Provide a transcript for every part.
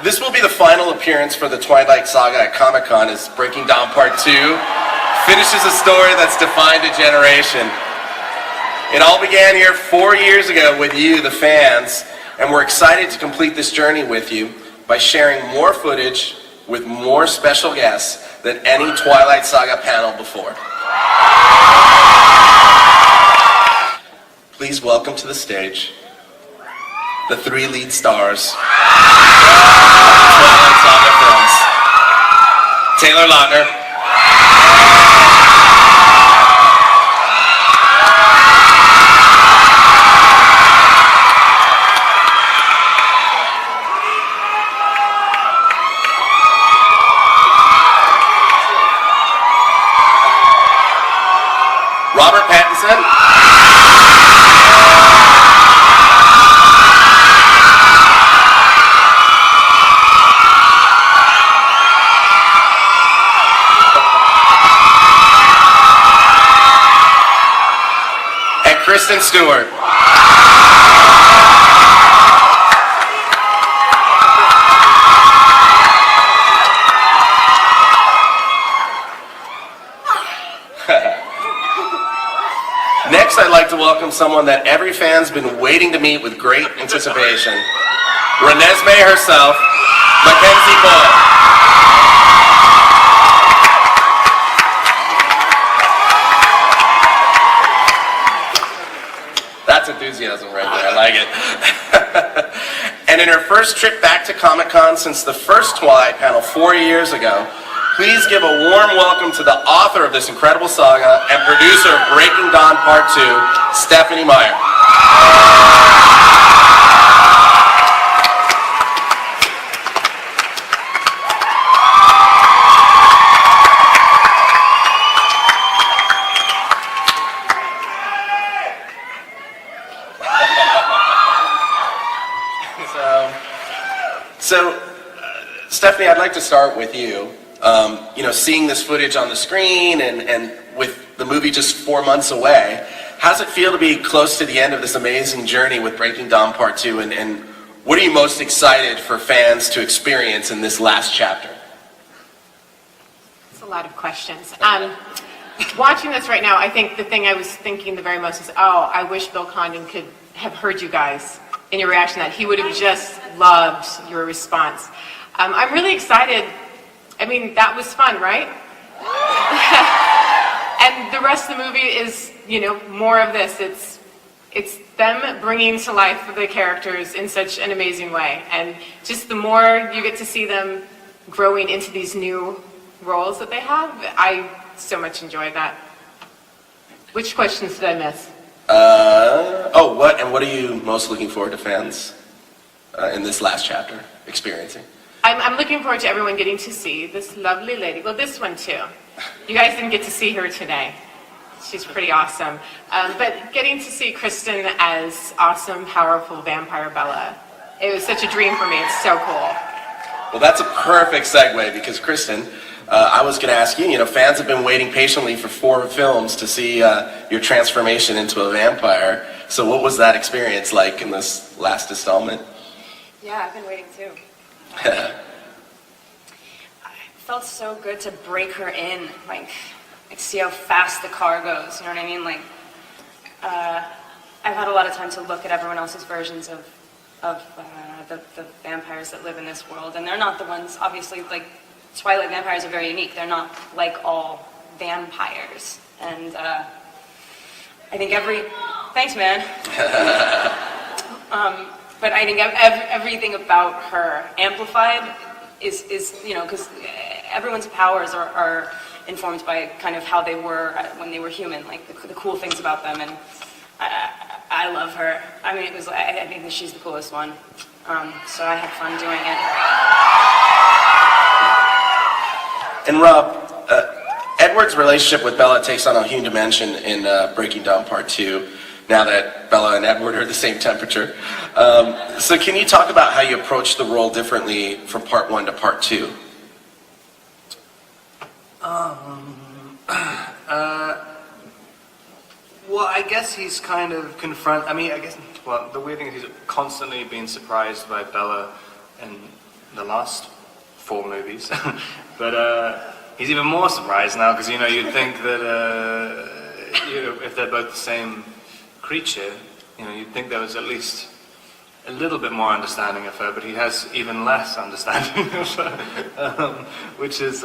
This will be the final appearance for the Twilight Saga at Comic-Con as Breaking Dawn Part 2 finishes a story that's defined a generation. It all began here 4 years ago with you, the fans, and we're excited to complete this journey with you by sharing more footage with more special guests than any Twilight Saga panel before. Please welcome to the stage the 3 lead stars of Twilight Saga films. Taylor Lautner, Robert Pattinson, and Kristen Stewart. Next, I'd like to welcome someone that every fan's been waiting to meet with great anticipation. Renesmee herself, Mackenzie Boyle. That's enthusiasm right there, I like it. And in her first trip back to Comic-Con since the first Twilight panel 4 years ago, please give a warm welcome to the author of this incredible saga and producer of Breaking Dawn Part 2, Stephenie Meyer. Stephenie, I'd like to start with you. Seeing this footage on the screen and with the movie just 4 months away, how does it feel to be close to the end of this amazing journey with Breaking Dawn Part 2, and what are you most excited for fans to experience in this last chapter? It's a lot of questions. Watching this right now, I think the thing I was thinking the very most is, I wish Bill Condon could have heard you guys in your reaction, that he would have just loved your response. I'm really excited. I mean, that was fun, right? And the rest of the movie is, more of this. It's them bringing to life the characters in such an amazing way. And just the more you get to see them growing into these new roles that they have, I so much enjoy that. Which questions did I miss? What are you most looking forward to fans in this last chapter experiencing? I'm looking forward to everyone getting to see this lovely lady. Well, this one too. You guys didn't get to see her today. She's pretty awesome. But getting to see Kristen as awesome, powerful vampire Bella, it was such a dream for me. It's so cool. Well, that's a perfect segue because Kristen, I was going to ask you, fans have been waiting patiently for 4 films to see your transformation into a vampire. So what was that experience like in this last installment? Yeah, I've been waiting too. It felt so good to break her in, like see how fast the car goes, you know what I mean? I've had a lot of time to look at everyone else's versions of the vampires that live in this world, and they're not the ones, obviously, like, Twilight vampires are very unique. They're not like all vampires, and I think thanks, man. But I think everything about her amplified is because everyone's powers are informed by kind of how they were when they were human, like the cool things about them, and I love her. I mean, I think that she's the coolest one, so I had fun doing it. And Rob, Edward's relationship with Bella takes on a huge dimension in Breaking Dawn Part 2. Now that Bella and Edward are the same temperature. So can you talk about how you approach the role differently from Part 1 to Part 2? Well, I guess he's kind of the weird thing is he's constantly being surprised by Bella and the last 4 movies. But he's even more surprised now because you'd think that if they're both the same creature, you'd think there was at least a little bit more understanding of her, but he has even less understanding of her, which is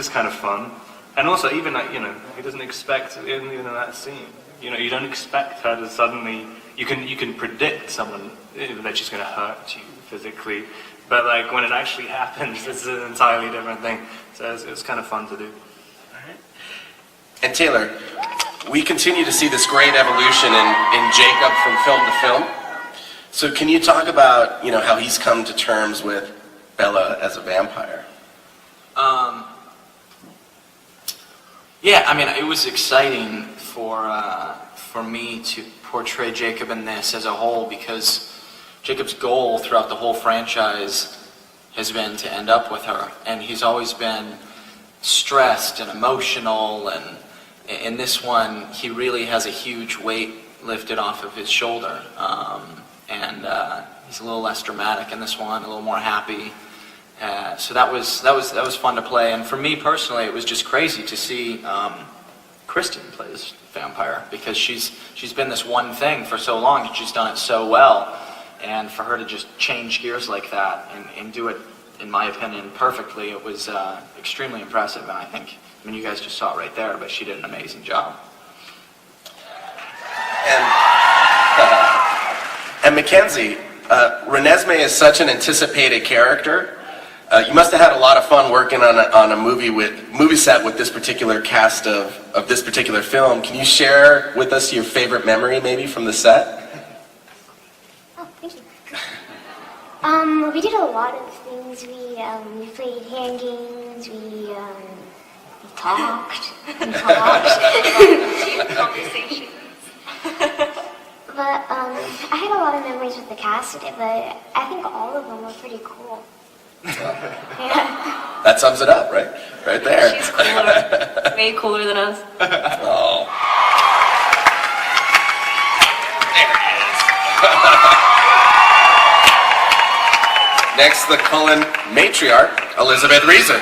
kind of fun. And also, even he doesn't expect even in that scene. You don't expect her to suddenly. You can predict someone that she's going to hurt you physically, but like when it actually happens, it's an entirely different thing. So it's kind of fun to do. And Taylor, we continue to see this great evolution in Jacob from film to film. So can you talk about how he's come to terms with Bella as a vampire? Yeah, I mean, it was exciting for me to portray Jacob in this as a whole, because Jacob's goal throughout the whole franchise has been to end up with her, and he's always been stressed and emotional, and in this one he really has a huge weight lifted off of his shoulder, and he's a little less dramatic in this one, a little more happy. So that was fun to play, and for me personally, it was just crazy to see Kristen play this vampire, because she's been this one thing for so long, and she's done it so well, and for her to just change gears like that and do it, in my opinion, perfectly, it was extremely impressive. And I mean, you guys just saw it right there, but she did an amazing job. And Mackenzie, Renesmee is such an anticipated character. You must have had a lot of fun working on a movie set with this particular cast of this particular film. Can you share with us your favorite memory, maybe, from the set? Oh, thank you. We did a lot of things. We played hand games. We talked. Deep conversations. But I had a lot of memories with the cast, but I think all of them were pretty cool. Yeah. That sums it up, right? Right there. She's cooler. Way cooler than us. Oh. There it is. Next, the Cullen matriarch, Elizabeth Reeser.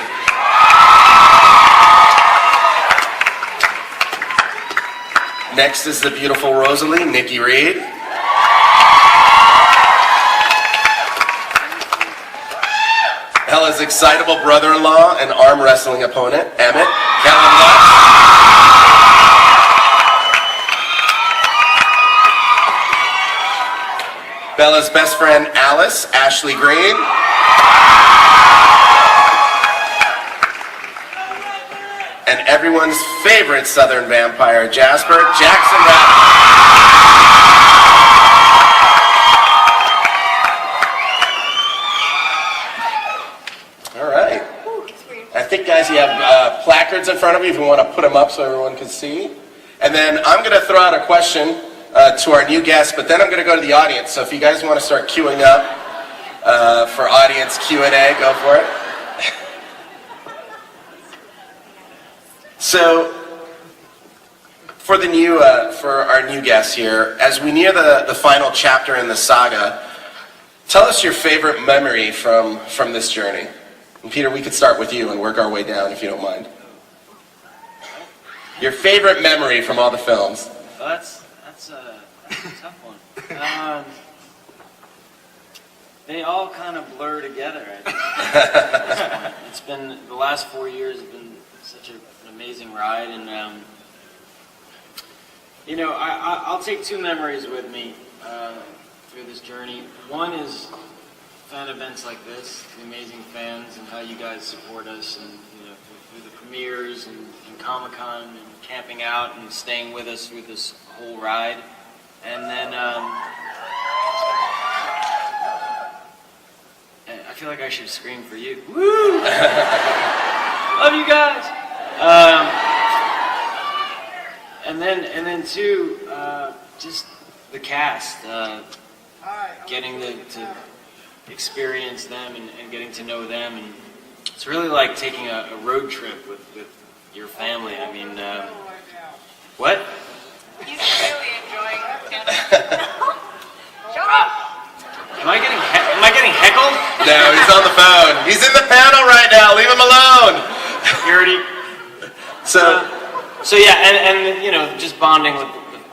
Next is the beautiful Rosalie, Nikki Reed. Ella's excitable brother-in-law and arm wrestling opponent, Emmett, Kellen Lutz. Bella's best friend, Alice, Ashley Green. And everyone's favorite Southern vampire, Jasper, Jackson Rabbit. I think, guys, you have placards in front of you if you want to put them up so everyone can see. And then I'm going to throw out a question to our new guests, but then I'm going to go to the audience. So if you guys want to start queuing up for audience Q&A, go for it. So for our new guests here, as we near the final chapter in the saga, tell us your favorite memory from this journey. And Peter, we could start with you and work our way down, if you don't mind. Your favorite memory from all the films. Well, that's a tough one. They all kind of blur together, I think, at this point. It's been, the last 4 years have been such an amazing ride, and I'll take 2 memories with me through this journey. One is fan events like this, the amazing fans, and how you guys support us, and through the premieres and Comic-Con and camping out and staying with us through this whole ride. And then I feel like I should scream for you. Woo! Love you guys. And then 2, just the cast, getting to experience them and getting to know them, and it's really like taking a road trip with your family. I mean, what? He's really enjoying it. Shut up! Am I getting Am I getting heckled? No, he's on the phone. He's in the panel right now. Leave him alone. Security. So yeah, and you know, just bonding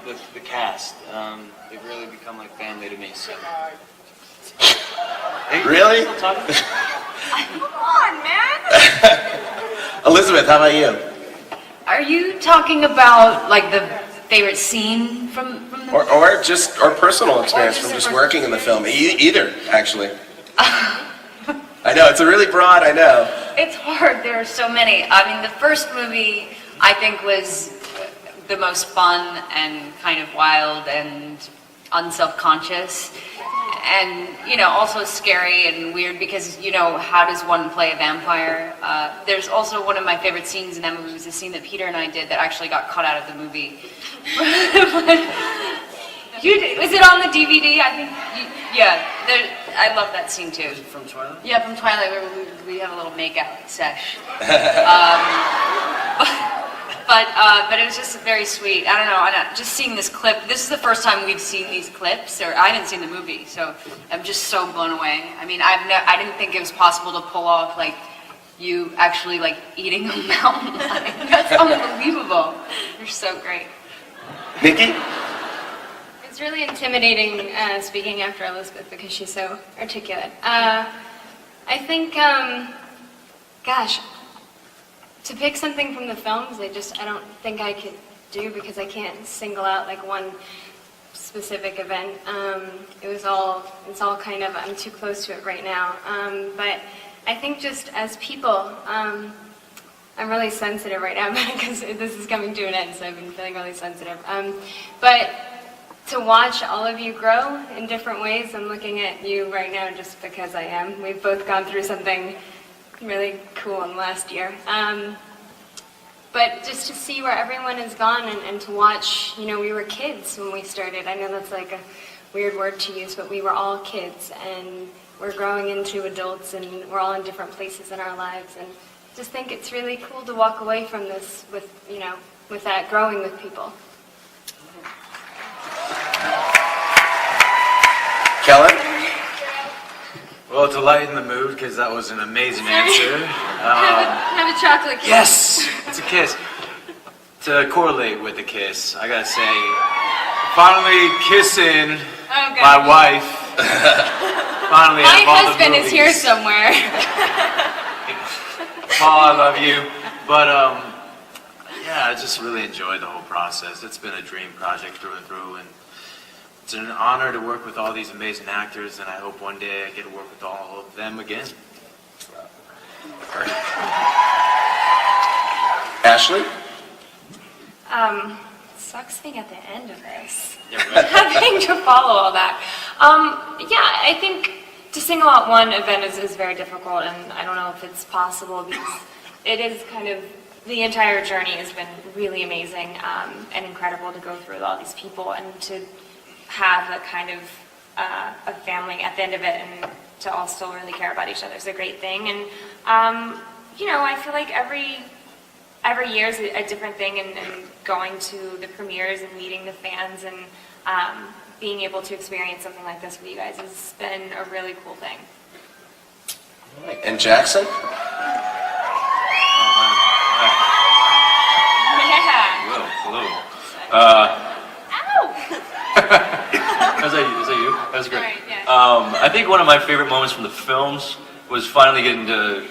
with the cast. They've really become like family to me. So. Hey, Really? still talking? Come on, man. Elizabeth, how about you? Are you talking about like the favorite scene from the Or personal experience just from a just personal working in the film. Either, actually. I know, it's a really broad, I know. It's hard. There are so many. I mean, the first movie I think was the most fun and kind of wild and unselfconscious, and you know, also scary and weird because you know, how does one play a vampire? There's also one of my favorite scenes in that movie was a scene that Peter and I did that actually got cut out of the movie. Is it on the DVD? I think. Yeah, I love that scene too. From Twilight? Yeah, from Twilight, where we have a little make-out sesh. But it was just very sweet. I don't know, just seeing this clip, this is the first time we've seen these clips, or I haven't seen the movie, so I'm just so blown away. I mean, I didn't think it was possible to pull off, like, you actually, like, eating a mountain lion. That's unbelievable. You're so great. Nikki? It's really intimidating speaking after Elizabeth because she's so articulate. I think, gosh, to pick something from the films, I don't think I could do because I can't single out like one specific event. It's all kind of, I'm too close to it right now. But I think just as people, I'm really sensitive right now because this is coming to an end, so I've been feeling really sensitive. But to watch all of you grow in different ways, I'm looking at you right now just because I am. We've both gone through something really cool in the last year. But just to see where everyone has gone and to watch, you know, we were kids when we started. I know that's like a weird word to use, but we were all kids and we're growing into adults and we're all in different places in our lives. And just think it's really cool to walk away from this with, you know, with that growing with people. Kellen? Well, to lighten the mood, because that was an amazing answer. Have a chocolate kiss. Yes! It's a kiss. To correlate with the kiss, I gotta say, finally kissing my wife. Finally, My out of all the husband is here movies. somewhere. Paul, I love you. But, yeah, I just really enjoyed the whole process. It's been a dream project through and through, and it's an honor to work with all these amazing actors, and I hope one day I get to work with all of them again. Ashley? Sucks being at the end of this. Yeah, right. Having to follow all that. Yeah, I think to single out one event is very difficult, and I don't know if it's possible because it is kind of, the entire journey has been really amazing and incredible to go through with all these people and to have a kind of a family at the end of it and to all still really care about each other is a great thing. And, you know, I feel like every year is a different thing, and going to the premieres and meeting the fans and being able to experience something like this with you guys has been a really cool thing. And Jackson? Yeah. Hello. Is that you? That was great. All right, yeah. I think one of my favorite moments from the films was finally getting to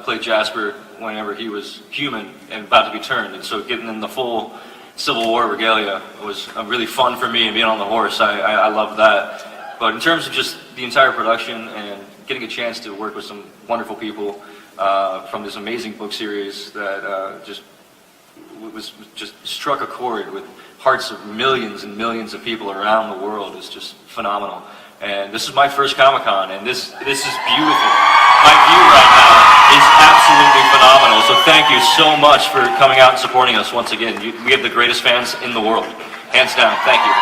play Jasper whenever he was human and about to be turned, and so getting in the full Civil War regalia was really fun for me, and being on the horse, I loved that. But in terms of just the entire production and getting a chance to work with some wonderful people from this amazing book series that just struck a chord with hearts of millions and millions of people around the world is just phenomenal. And this is my first Comic-Con, and this is beautiful. My view right now is absolutely phenomenal. So thank you so much for coming out and supporting us once again. We have the greatest fans in the world, hands down. Thank you.